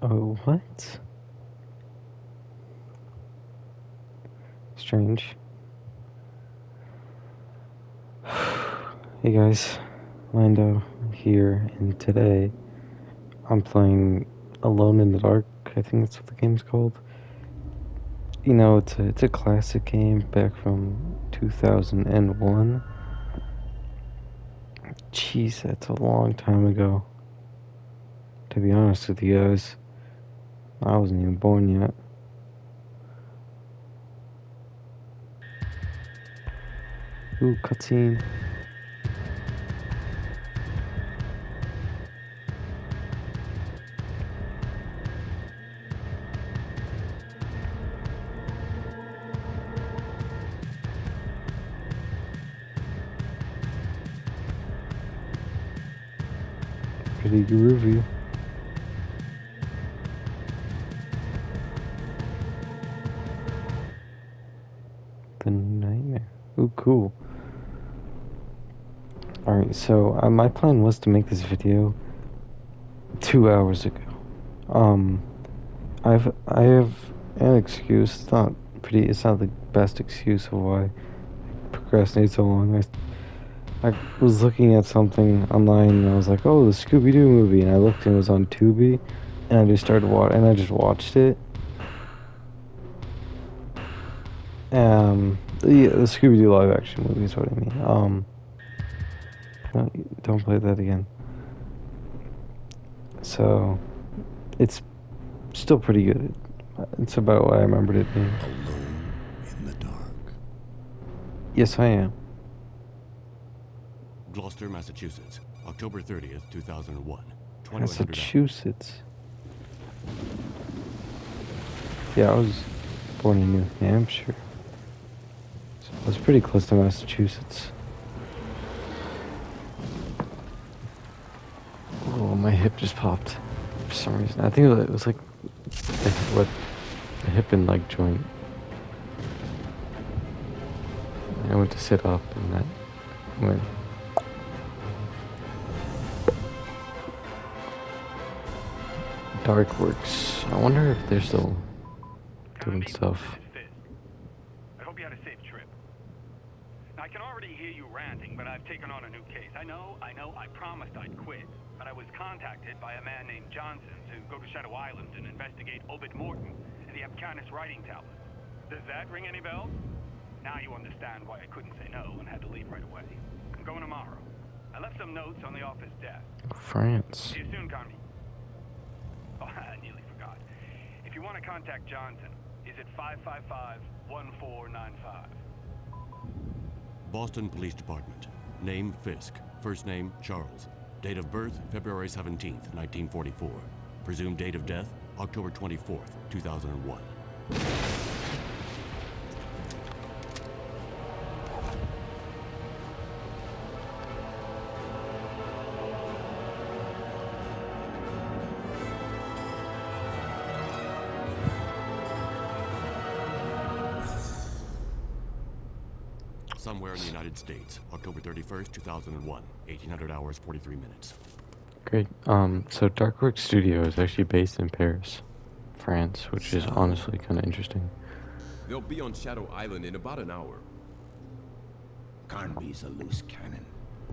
Oh, what? Strange. Hey guys, Lando here, and today I'm playing Alone in the Dark. I think that's what the game's called. You know, it's a classic game back from 2001. Jeez, that's a long time ago. To be honest with you guys, I wasn't even born yet. Ooh, cutscene. Pretty groovy. The Nightmare. Ooh, cool. Alright, so my plan was to make this video 2 hours ago. Um, I have an excuse. It's not the best excuse of why I procrastinate so long. I was looking at something online and I was like, oh, the Scooby Doo movie, and I looked and it was on Tubi, and I just watched it. The Scooby Doo live action movie is what I mean. Don't play that again. So, it's still pretty good. It's about what I remembered it being. Alone in the dark. Yes, I am. Gloucester, Massachusetts, October 30th, 2001. 2100 hours. Massachusetts. Yeah, I was born in New Hampshire. So I was pretty close to Massachusetts. Oh, my hip just popped for some reason. I think it was like the hip and leg joint. I went to sit up and that went. Darkworks. I wonder if they're still doing stuff. I hope you had a safe trip. Now, I can already hear you ranting, but I've taken on a new case. I know, I promised I'd quit, but I was contacted by a man named Johnson to go to Shadow Island and investigate Obed Morton and the Abcanis writing tablet. Does that ring any bells? Now you understand why I couldn't say no and had to leave right away. I'm going tomorrow. I left some notes on the office desk. France. See you soon, Connie. Oh, I nearly forgot. If you want to contact Johnson, is it 555-1495? Boston Police Department. Name Fisk. First name Charles. Date of birth February 17th, 1944. Presumed date of death October 24th, 2001. Somewhere in the United States, October 31st, 2001, 1800 hours, 43 minutes. Great. So Darkworks Studio is actually based in Paris, France, which is honestly kind of interesting. They'll be on Shadow Island in about an hour. Carnby's a loose cannon,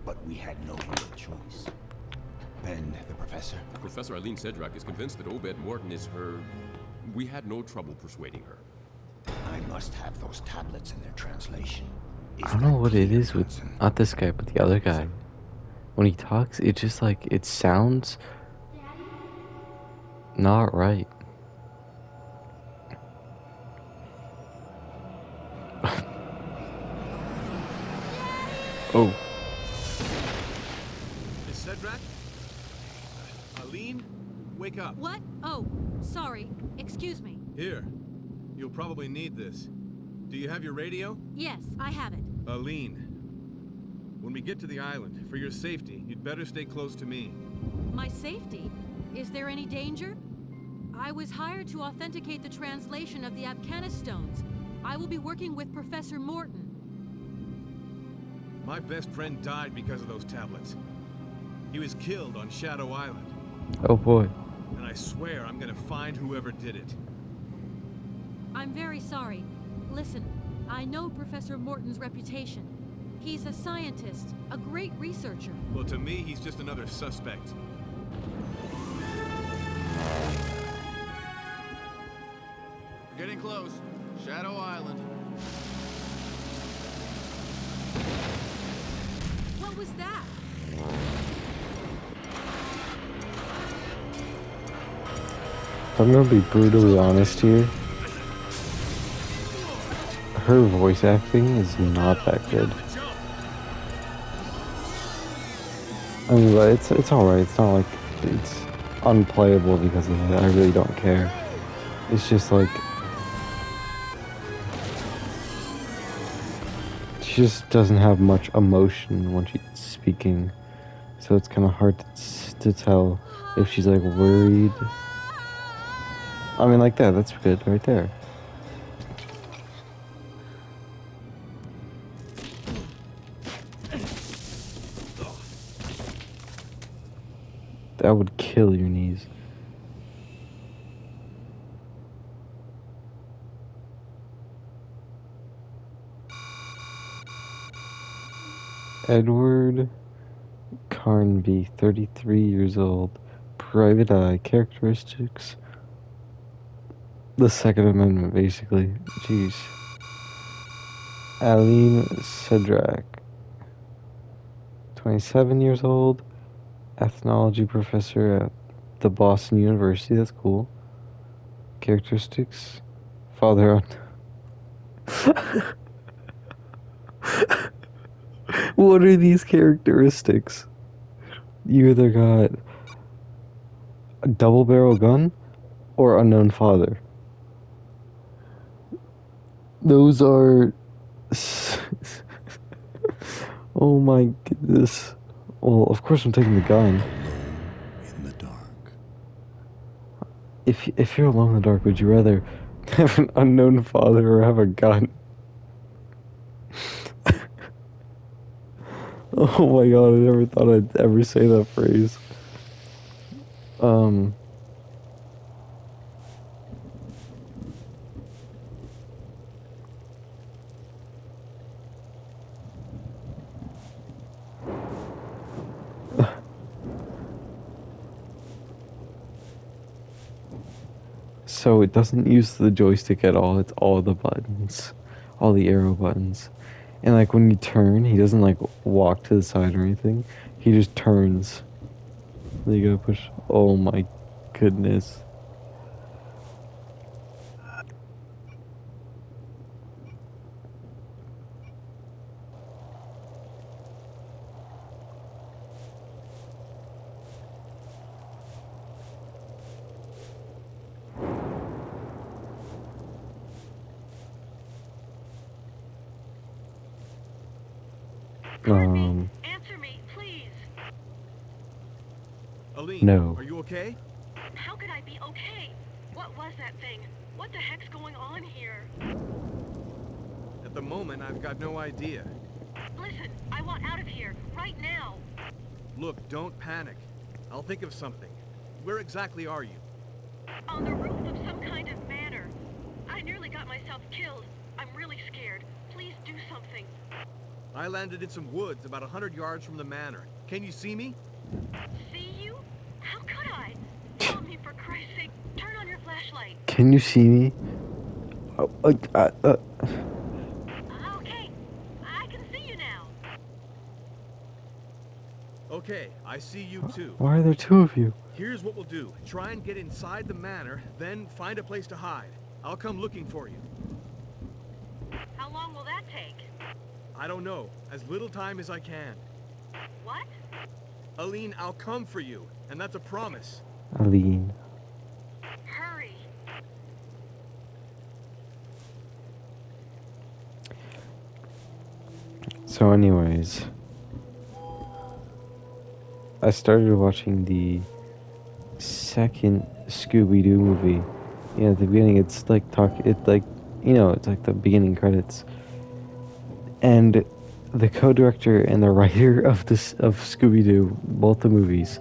but we had no real choice. And the professor? Professor Eileen Sedrak is convinced that Obed Morton is her... We had no trouble persuading her. I must have those tablets in their translation. I don't know what it is with, not this guy, but the other guy. When he talks, it just like, it sounds not right. Oh. Miss Sedrak? Eileen? Wake up. What? Oh, sorry. Excuse me. Here. You'll probably need this. Do you have your radio? Yes, I have it. Eileen. When we get to the island, for your safety, you'd better stay close to me. My safety? Is there any danger? I was hired to authenticate the translation of the Abcanis stones. I will be working with Professor Morton. My best friend died because of those tablets. He was killed on Shadow Island. Oh boy. and I swear I'm gonna find whoever did it. I'm very sorry. Listen, I know Professor Morton's reputation. He's a scientist, a great researcher. Well, to me, he's just another suspect. We're getting close. Shadow Island. What was that? I'm gonna be brutally honest here. Her voice acting is not that good. I mean, but it's alright. It's not like it's unplayable because of it. I really don't care. It's just like she just doesn't have much emotion when she's speaking, so it's kind of hard to tell if she's like worried. I mean, like that. That's good right there. That would kill your knees. Edward Carnby, 33 years old, private eye, characteristics. The Second Amendment, basically. Jeez. Aline Sedrak, 27 years old, ethnology professor at the Boston University. That's cool. Characteristics. Father on. What are these characteristics? You either got a double barrel gun or unknown father. Those are. Oh my goodness. Well, of course I'm taking the gun. In the dark. If you're alone in the dark, would you rather have an unknown father or have a gun? Oh my god, I never thought I'd ever say that phrase. So it doesn't use the joystick at all, it's all the buttons. All the arrow buttons. And like when you turn, he doesn't like walk to the side or anything. He just turns. Then you gotta push. Oh my goodness. Answer me, please. Aline, No. are you okay? How could I be okay? What was that thing? What the heck's going on here? At the moment, I've got no idea. Listen, I want out of here, right now. Look, don't panic. I'll think of something. Where exactly are you? On the roof of some kind of manor. I nearly got myself killed. I'm really scared. Please do something. I landed in some woods about 100 yards from the manor. Can you see me? See you? How could I? Help me, for Christ's sake. Turn on your flashlight. Can you see me? Okay, I can see you now. Okay, I see you too. Why are there two of you? Here's what we'll do. Try and get inside the manor, then find a place to hide. I'll come looking for you. How long will that take? I don't know. As little time as I can. What? Aline, I'll come for you. And that's a promise. Aline. Hurry. So anyways, I started watching the second Scooby-Doo movie. You know, at the beginning it's like it's like the beginning credits. And the co-director and the writer of Scooby-Doo, both the movies,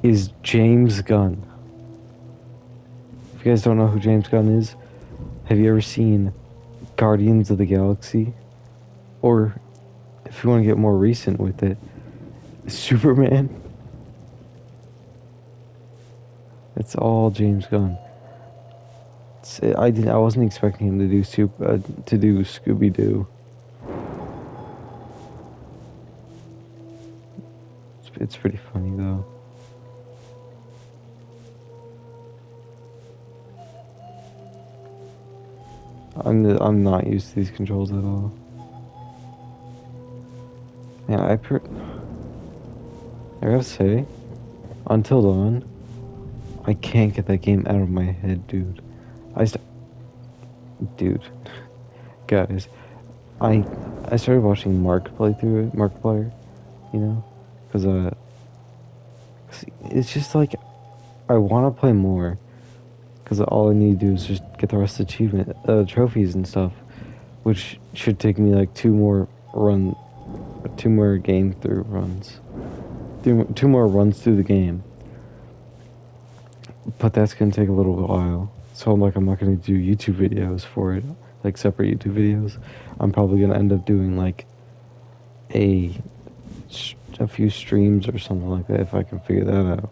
is James Gunn. If you guys don't know who James Gunn is, have you ever seen Guardians of the Galaxy? Or, if you want to get more recent with it, Superman? It's all James Gunn. I wasn't expecting him to do Scooby Doo. It's pretty funny though. I'm not used to these controls at all. Man, I gotta say, Until Dawn, I can't get that game out of my head, dude. Dude, guys, I started watching Mark play through it, Markiplier, you know, because 'cause it's just like I want to play more, because all I need to do is just get the rest of the trophies and stuff, which should take me like two more game through runs, two more runs through the game. But that's gonna take a little while. So I'm not gonna do YouTube videos for it, like separate YouTube videos. I'm probably gonna end up doing like a few streams or something like that if I can figure that out.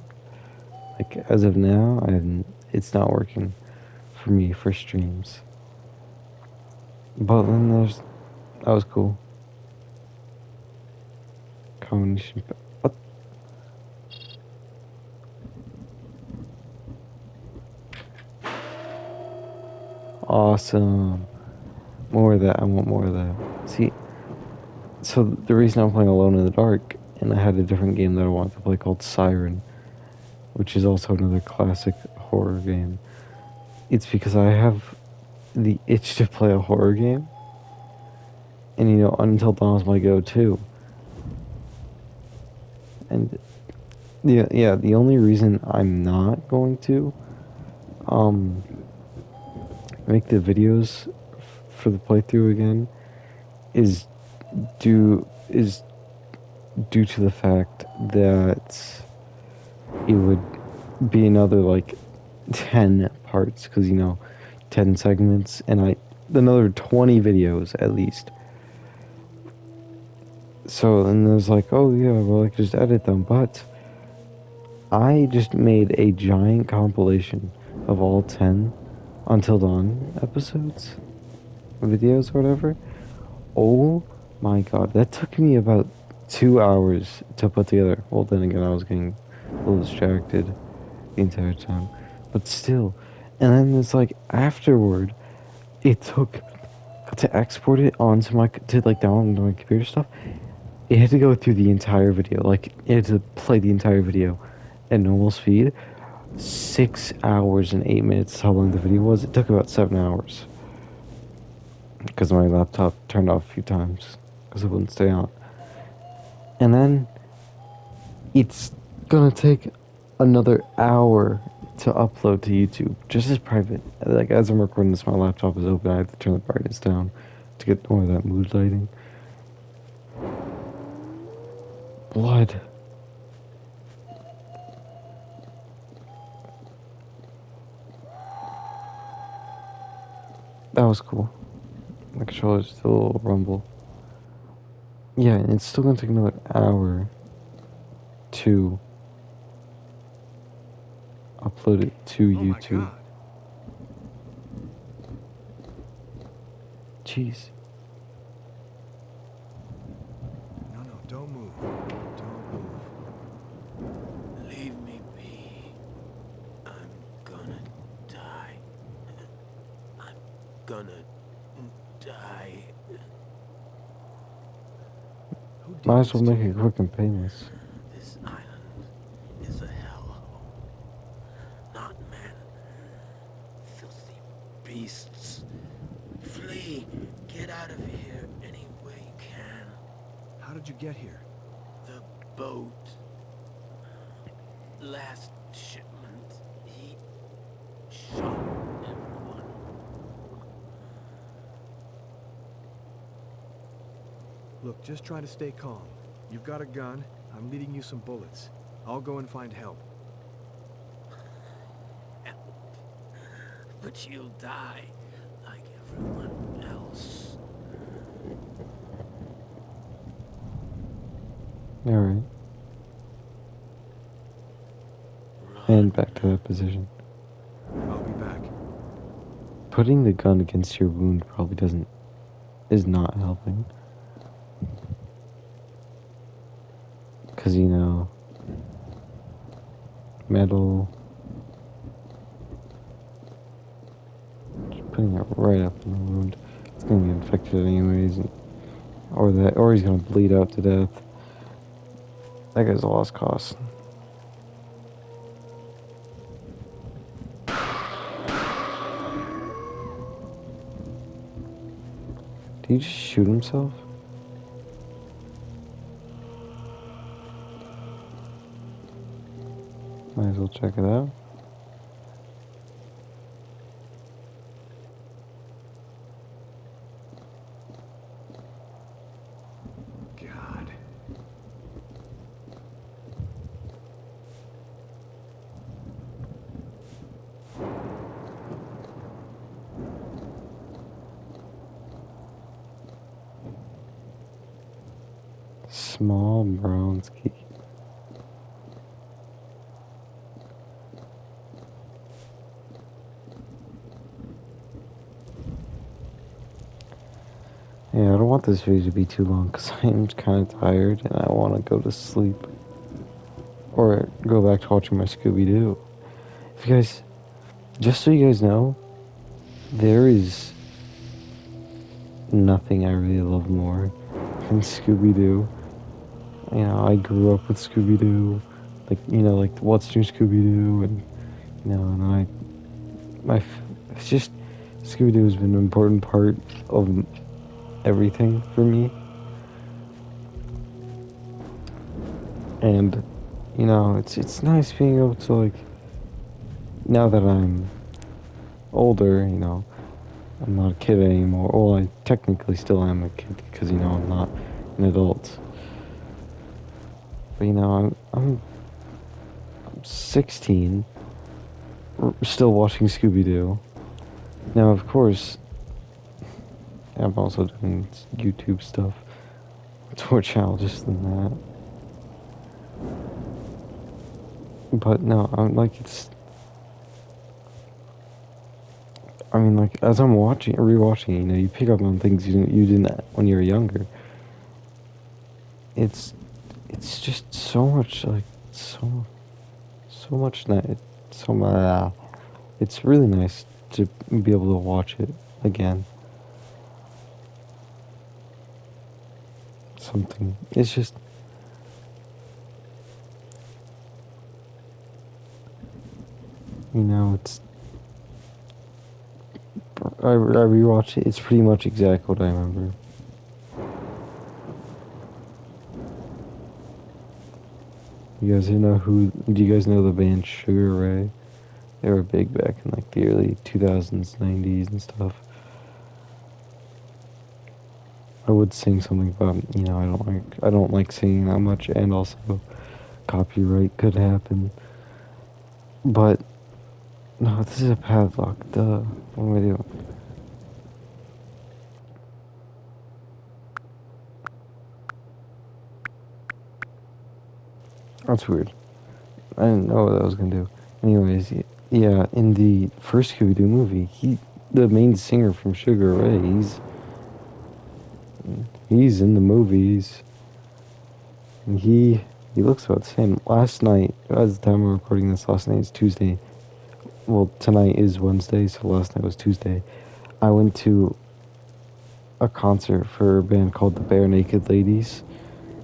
Like as of now, it's not working for me for streams. But then that was cool. Combination. What? Awesome. More of that. I want more of that. See, so the reason I'm playing Alone in the Dark, and I had a different game that I wanted to play called Siren, which is also another classic horror game. It's because I have the itch to play a horror game. And you know, Until Dawn is my go-to. And yeah, the only reason I'm not going to make the videos for the playthrough again is due to the fact that it would be another like 10 parts, because you know, 10 segments, and another 20 videos at least. So then there's like, oh yeah, well I could just edit them, but I just made a giant compilation of all 10 Until Dawn episodes, videos, or whatever. Oh my god, that took me about 2 hours to put together. Well, then again, I was getting a little distracted the entire time, but still. And then it's like afterward, it took to export it onto to like download onto my computer stuff. It had to go through the entire video, like it had to play the entire video at normal speed. 6 hours and 8 minutes is how long the video was. It took about 7 hours because my laptop turned off a few times because it wouldn't stay on. And then it's gonna take another hour to upload to YouTube, just as private. Like as I'm recording this, my laptop is open. I have to turn the brightness down to get more of that mood lighting. Blood. That was cool. My controller's still a little rumble. Yeah, and it's still gonna take another hour to upload it to YouTube. My God. Jeez. No, don't move. Don't move. Leave me be. I'm gonna die. I'm gonna die. Who did Might as well this to make it you? quick and painless. This island is a hellhole. Not men. Filthy beasts. Flee. Get out of here any way you can. How did you get here? The boat. Last shipment. He shot everyone. Look, just try to stay calm. You've got a gun. I'm leading you some bullets. I'll go and find help. but you'll die like everyone else. Alright. And back to that position. I'll be back. Putting the gun against your wound probably is not helping. Because, you know, metal, just putting it right up in the wound, it's going to be infected anyways, or he's going to bleed out to death. That guy's a lost cause. Did he just shoot himself? Might as well check it out. God. Small Bronski. Yeah, I don't want this video to be too long because I'm kind of tired and I want to go to sleep. Or go back to watching my Scooby-Doo. If you guys, just so you guys know, there is nothing I really love more than Scooby-Doo. You know, I grew up with Scooby-Doo. Like, you know, like What's New Scooby-Doo, and, you know, and it's just, Scooby-Doo has been an important part of everything for me. And, you know, it's nice being able to, like, now that I'm older, you know, I'm not a kid anymore. Well, I technically still am a kid because, you know, I'm not an adult. But, you know, I'm 16, still watching Scooby-Doo. Now, of course, I'm also doing YouTube stuff. It's more childish than that. But no, I'm like, I mean, like, as I'm rewatching, you know, you pick up on things you didn't when you were younger. It's just so much, like, so much nice. It's really nice to be able to watch it again. It's just, you know, I rewatched it. It's pretty much exactly what I remember. Do you guys know the band Sugar Ray? They were big back in like the early 2000s, 90s and stuff. I would sing something, but, you know, I don't like singing that much, and also copyright could happen. But no, this is a padlock. Duh. What am I doing? That's weird. I didn't know what I was gonna do. Anyways, yeah, in the first Scooby-Doo movie, the main singer from Sugar Ray, he's in the movies. And he looks about the same. Last night, as the time we're recording this, last night is Tuesday. Well, tonight is Wednesday, so last night was Tuesday. I went to a concert for a band called the Bare Naked Ladies.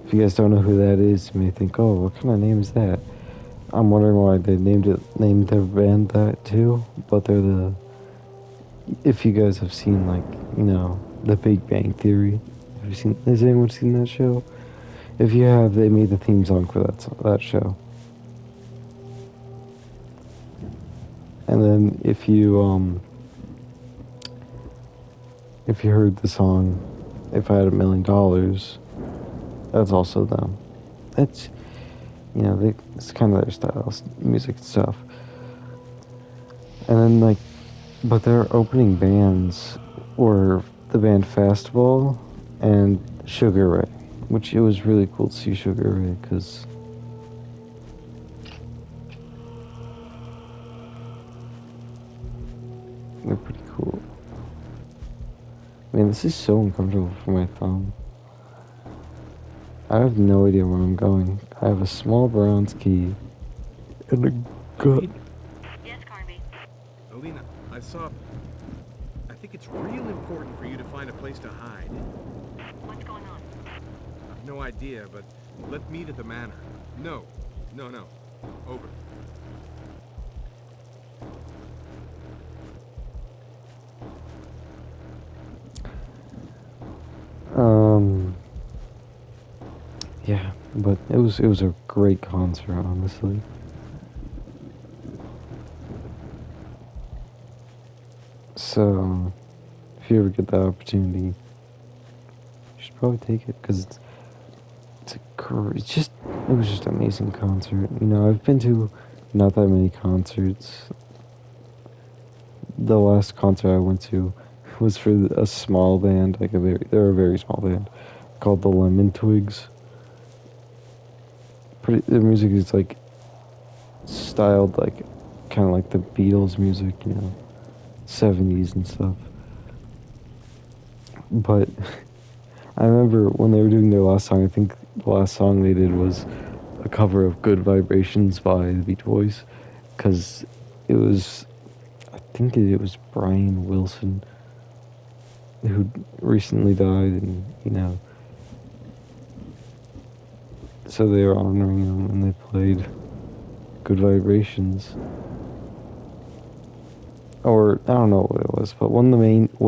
If you guys don't know who that is, you may think, oh, what kind of name is that? I'm wondering why they named their band that too. But they're if you guys have seen, like, you know, The Big Bang Theory, has anyone seen that show? If you have, they made the theme song for that show. And then if you heard the song If I Had $1 Million, that's also them. It's, you know, it's kind of their style, music and stuff. And then, like, But their opening bands were the band Fastball and Sugar Ray, which it was really cool to see Sugar Ray because they're pretty cool. Man, this is so uncomfortable for my thumb. I have no idea where I'm going. I have a small bronze key and a gun. Yes, Carnby. Alina, I think it's real important for you to find a place to hide. What's going on? I've no idea, but let's meet at the manor. No. Over. Yeah, but it was a great concert, honestly. So, if you ever get the opportunity, you should probably take it because it was just an amazing concert. You know, I've been to not that many concerts. The last concert I went to was for a small band, they're a very small band called the Lemon Twigs. Their music is like styled like kind of like the Beatles music, you know, 70s and stuff. But I remember when they were doing their last song, I think the last song they did was a cover of Good Vibrations by the Beach Boys, because I think it was Brian Wilson who recently died, and, you know, so they were honoring him and they played Good Vibrations. Or I don't know what it was, but one of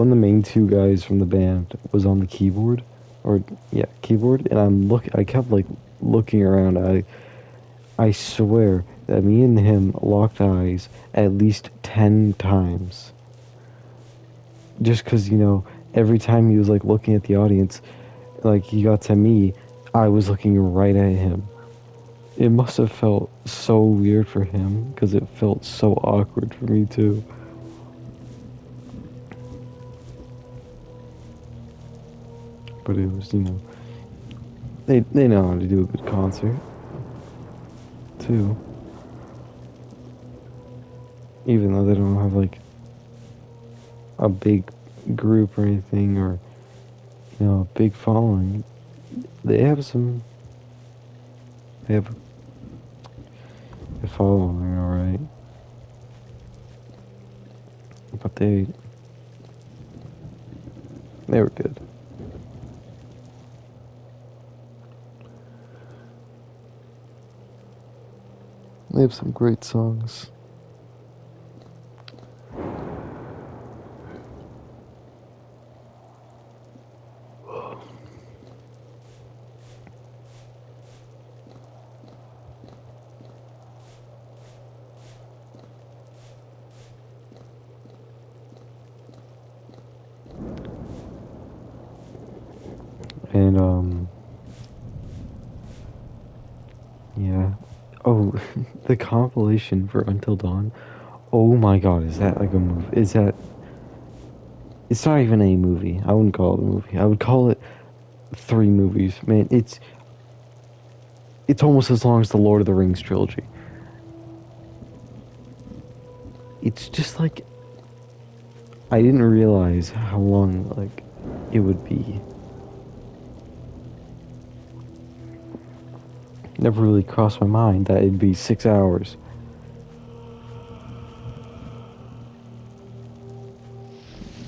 the main two guys from the band was on the keyboard, or yeah, keyboard, and I kept like looking around. I swear that me and him locked eyes at least 10 times. Just because, you know, every time he was like looking at the audience, like he got to me, I was looking right at him. It must have felt so weird for him because it felt so awkward for me too. But it was, you know, they know how to do a good concert too. Even though they don't have like a big group or anything, or, you know, a big following, they have a following, alright. But they were good. They have some great songs. And, yeah. Oh, the compilation for Until Dawn. Oh my god, is that like a movie? It's not even a movie. I wouldn't call it a movie. I would call it 3 movies. Man, it's almost as long as the Lord of the Rings trilogy. It's just like, I didn't realize how long, like, it would be. Never really crossed my mind that it'd be 6 hours.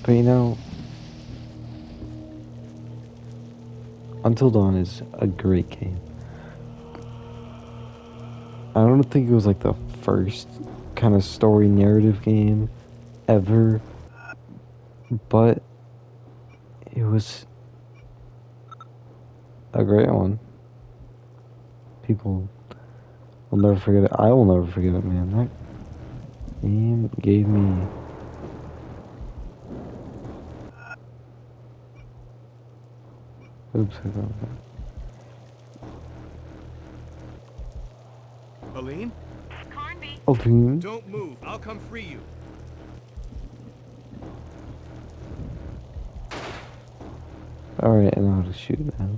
But, you know, Until Dawn is a great game. I don't think it was like the first kind of story narrative game ever, but it was a great one. People will never forget it. I will never forget it, man. That game gave me... Oops, I got that. Aline? Carnby. Altoon. Don't move. I'll come free you. Alright, I know how to shoot now.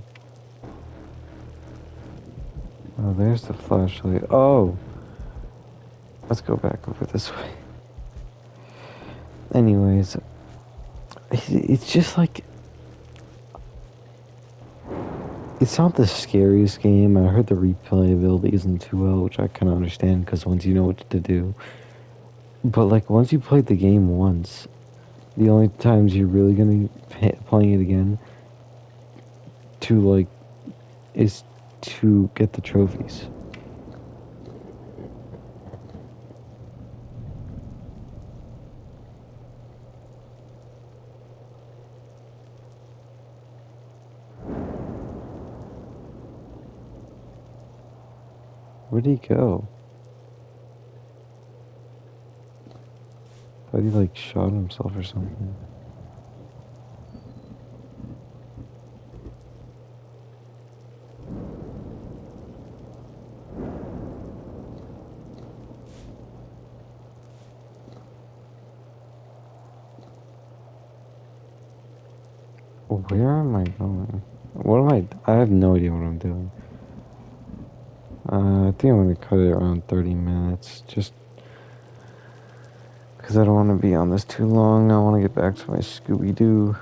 Oh, there's the flashlight. Oh! Let's go back over this way. Anyways, it's just like... It's not the scariest game. I heard the replayability isn't too well, which I kind of understand, because once you know what to do. But, like, once you played the game once, the only times you're really gonna be playing it again to, like, is to get the trophies. Where'd he go? Thought he like shot himself or something. Where am I going? What am I have no idea what I'm doing. I think I'm gonna cut it around 30 minutes, just because I don't want to be on this too long. I want to get back to my Scooby-Doo.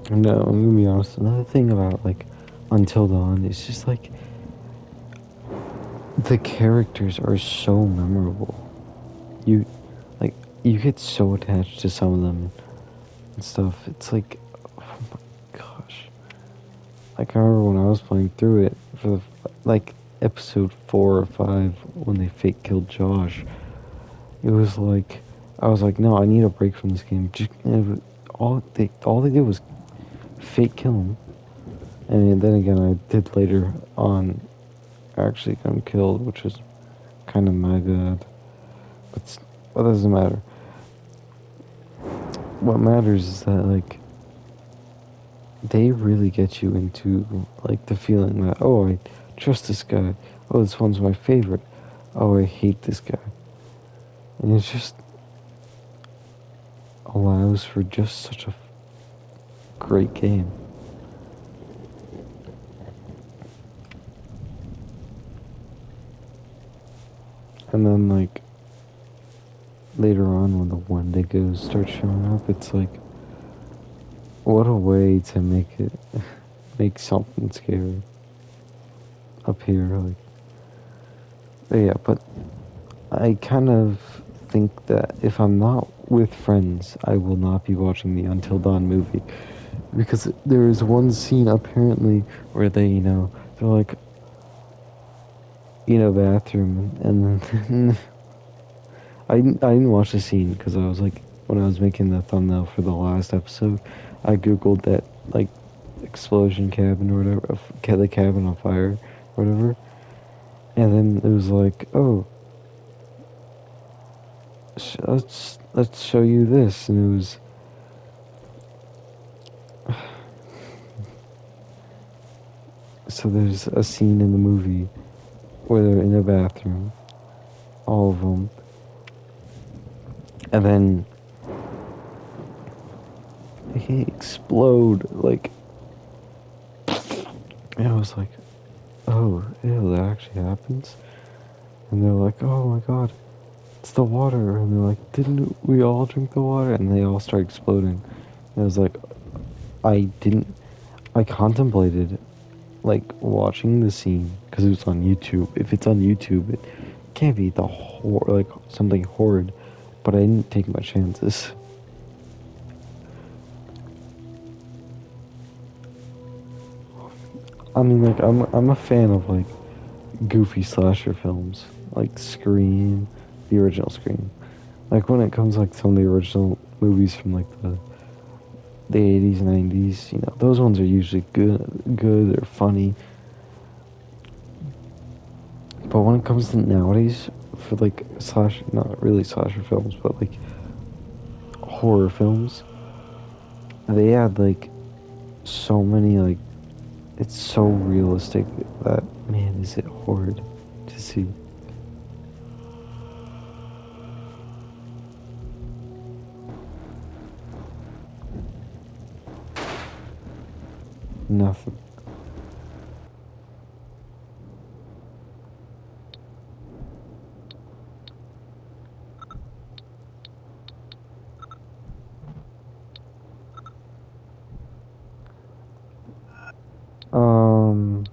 No, I'm gonna be honest. Another thing about like Until Dawn is just like the characters are so memorable. You get so attached to some of them and stuff. It's like, oh my gosh. Like I remember when I was playing through it for the, like episode 4 or 5 when they fake killed Josh. It was like I was like, no, I need a break from this game. Just all they did was fake kill him, and then again I did later on actually got him killed, which was kind of my bad. But it doesn't matter. What matters is that like they really get you into like the feeling that, oh, I trust this guy. Oh, this one's my favorite. Oh, I hate this guy. And it just allows for just such a great game. And then like later on when the Wendigos start showing up, it's like, what a way to make it, make something scary up here, like. But yeah, but I kind of think that if I'm not with friends, I will not be watching the Until Dawn movie. Because there is one scene apparently where they, they're like, bathroom, and then I didn't watch the scene because I was like, when I was making the thumbnail for the last episode, I googled that, like, explosion cabin or whatever, the cabin on fire, or whatever, and then it was like, oh, let's show you this, and it was, so there's a scene in the movie where they're in a bathroom, all of them, and then they explode, like, and I was like, oh, ew, that actually happens? And they're like, oh my god, it's the water, and they're like, didn't we all drink the water? And they all start exploding, and I was like, I contemplated, like, watching the scene, because it was on YouTube. If it's on YouTube, it can't be like, something horrid, but I didn't take my chances. I mean, like, I'm a fan of, like, goofy slasher films, like Scream, the original Scream. Like, when it comes, like, some of the original movies from, like, the 80s, 90s, those ones are usually good, they're funny. But when it comes to nowadays, for, like, not really slasher films, but, like, horror films, they add, like, so many, like, It's so realistic that, man, is it horrid to see. Nothing. Um,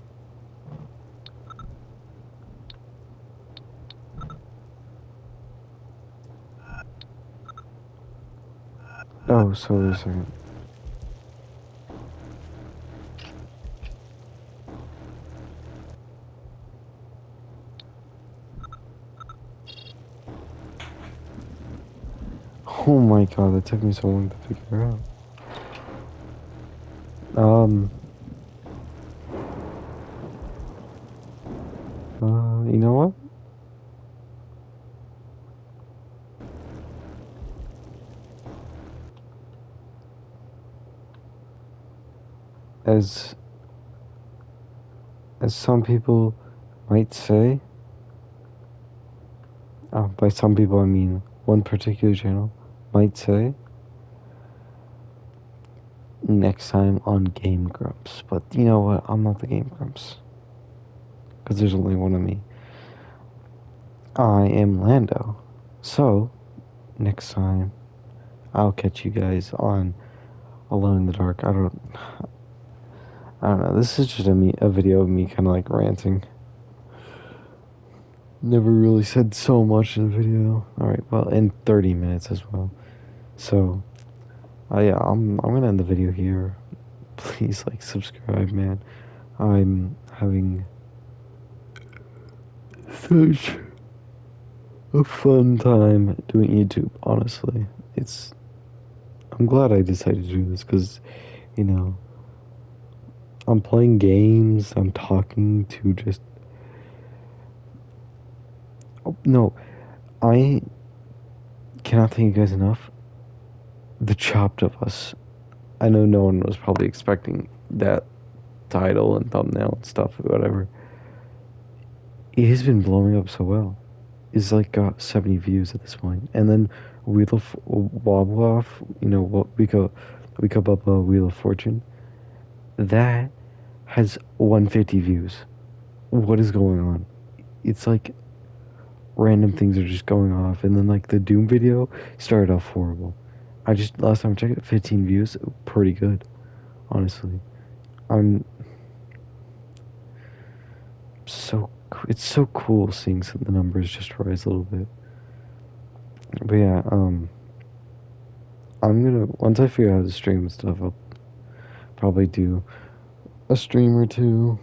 oh, so wait a second. Oh my god, that took me so long to figure out. You know what? As some people might say, by some people I mean one particular channel might say, next time on Game Grumps. But you know what? I'm not the Game Grumps. Because there's only one of me. I am Lando. So, next time, I'll catch you guys on Alone in the Dark. I don't know. This is just a video of me kind of like ranting. Never really said so much in the video. Alright, well, in 30 minutes as well. So, yeah, I'm gonna end the video here. Please, like, subscribe, man. I'm having such a fun time doing YouTube, honestly. I'm glad I decided to do this, because, you know, I'm playing games, I'm talking to just... Oh, no, I cannot thank you guys enough. The Chopped of Us. I know no one was probably expecting that title and thumbnail and stuff, whatever. It has been blowing up so well. It's like got 70 views at this point. And then Wheel of Wobble, you know, what we call Bubba Wheel of Fortune, that has 150 views. What is going on? It's like random things are just going off, and then like the Doom video started off horrible. Last time I checked it, 15 views, pretty good, honestly. It's so cool seeing the numbers just rise a little bit. But yeah, once I figure out how to stream and stuff, I'll probably do a stream or two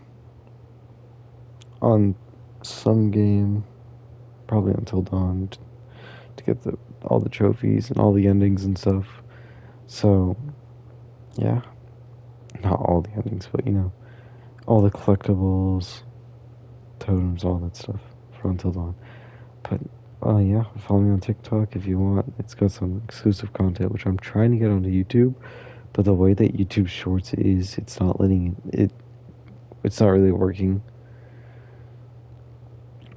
on some game, probably Until Dawn, to get all the trophies and all the endings and stuff. So, yeah. Not all the endings, but you know, all the collectibles, totems, all that stuff for Until Dawn. But, yeah, follow me on TikTok if you want. It's got some exclusive content, which I'm trying to get onto YouTube, but the way that YouTube Shorts is, it's not letting it's not really working.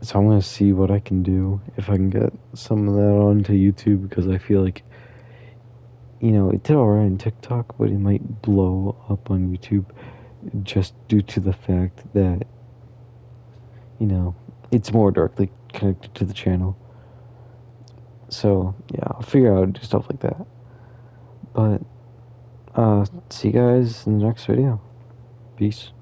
So I'm gonna see what I can do, if I can get some of that onto YouTube, because I feel like, you know, it did alright on TikTok, but it might blow up on YouTube just due to the fact that, you know, it's more directly connected to the channel. So, yeah, I'll figure out how to do stuff like that. But, see you guys in the next video. Peace.